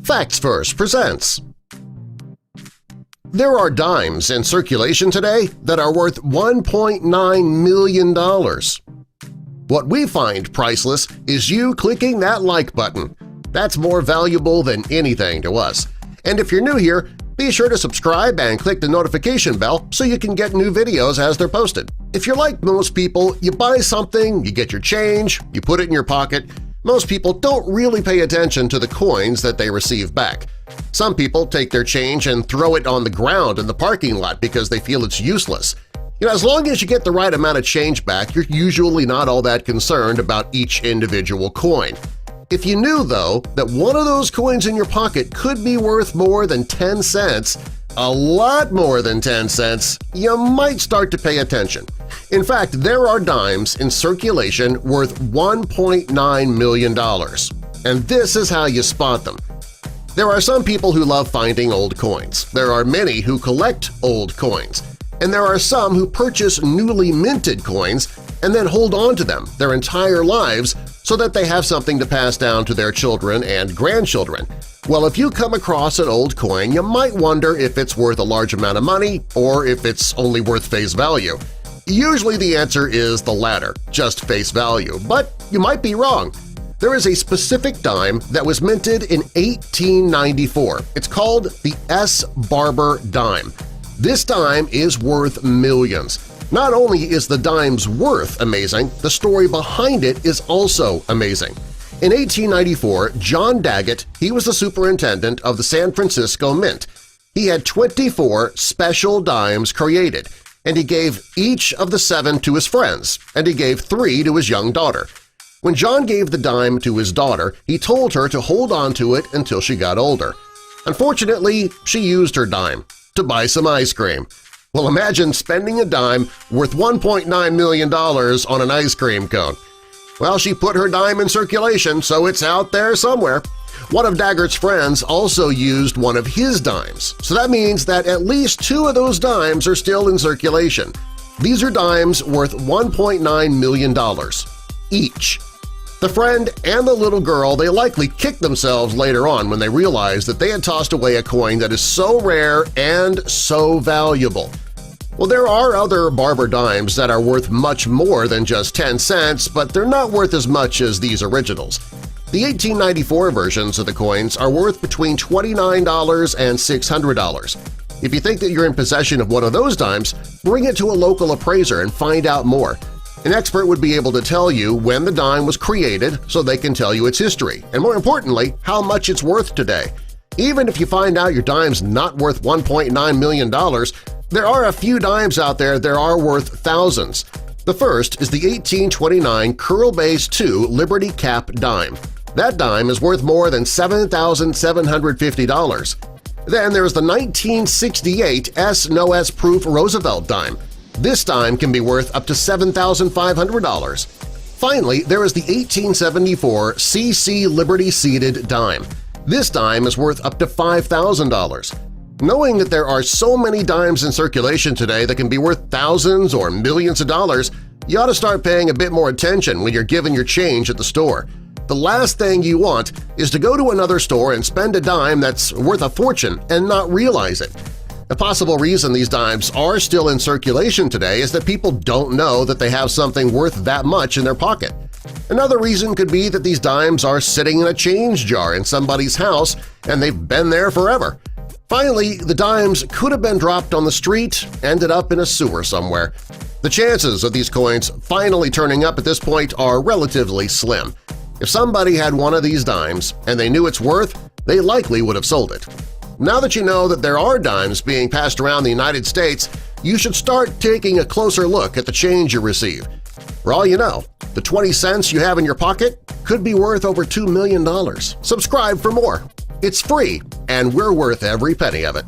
Facts First presents. There are dimes in circulation today that are worth $1.9 million. What we find priceless is you clicking that like button. That's more valuable than anything to us. And if you're new here, be sure to subscribe and click the notification bell so you can get new videos as they're posted. If you're like most people, you buy something, you get your change, you put it in your pocket. Most people don't really pay attention to the coins that they receive back. Some people take their change and throw it on the ground in the parking lot because they feel it's useless. As long as you get the right amount of change back, you're usually not all that concerned about each individual coin. If you knew, though, that one of those coins in your pocket could be worth more than 10 cents, a lot more than 10 cents, you might start to pay attention. In fact, there are dimes in circulation worth $1.9 million. And this is how you spot them. There are some people who love finding old coins. There are many who collect old coins. And there are some who purchase newly minted coins and then hold on to them their entire lives so that they have something to pass down to their children and grandchildren. Well, if you come across an old coin, you might wonder if it's worth a large amount of money or if it's only worth face value. Usually the answer is the latter, just face value, but you might be wrong. There is a specific dime that was minted in 1894. It's called the S. Barber Dime. This dime is worth millions. Not only is the dime's worth amazing, the story behind it is also amazing. In 1894, John Daggett, he was the superintendent of the San Francisco Mint. He had 24 special dimes created, and he gave each of the 7 to his friends, and he gave 3 to his young daughter. When John gave the dime to his daughter, he told her to hold on to it until she got older. Unfortunately, she used her dime to buy some ice cream. Well, imagine spending a dime worth $1.9 million on an ice cream cone. Well, she put her dime in circulation, so it's out there somewhere. One of Daggert's friends also used one of his dimes, so that means that at least 2 of those dimes are still in circulation. These are dimes worth $1.9 million each. The friend and the little girl, they likely kicked themselves later on when they realized that they had tossed away a coin that is so rare and so valuable. Well, there are other Barber dimes that are worth much more than just 10 cents, but they're not worth as much as these originals. The 1894 versions of the coins are worth between $29 and $600. If you think that you're in possession of one of those dimes, bring it to a local appraiser and find out more. An expert would be able to tell you when the dime was created so they can tell you its history, and more importantly, how much it's worth today. Even if you find out your dime's not worth $1.9 million, there are a few dimes out there that are worth thousands. The first is the 1829 Curl Base 2 Liberty Cap dime. That dime is worth more than $7,750. Then there's the 1968 S-No-S Proof Roosevelt dime. This dime can be worth up to $7,500. Finally, there is the 1874 CC Liberty Seated dime. This dime is worth up to $5,000. Knowing that there are so many dimes in circulation today that can be worth thousands or millions of dollars, you ought to start paying a bit more attention when you're giving your change at the store. The last thing you want is to go to another store and spend a dime that's worth a fortune and not realize it. A possible reason these dimes are still in circulation today is that people don't know that they have something worth that much in their pocket. Another reason could be that these dimes are sitting in a change jar in somebody's house and they've been there forever. Finally, the dimes could have been dropped on the street, ended up in a sewer somewhere. The chances of these coins finally turning up at this point are relatively slim. If somebody had one of these dimes and they knew its worth, they likely would have sold it. Now that you know that there are dimes being passed around the United States, you should start taking a closer look at the change you receive. For all you know, the 20 cents you have in your pocket could be worth over $2 million. Subscribe for more. It's free, and we're worth every penny of it.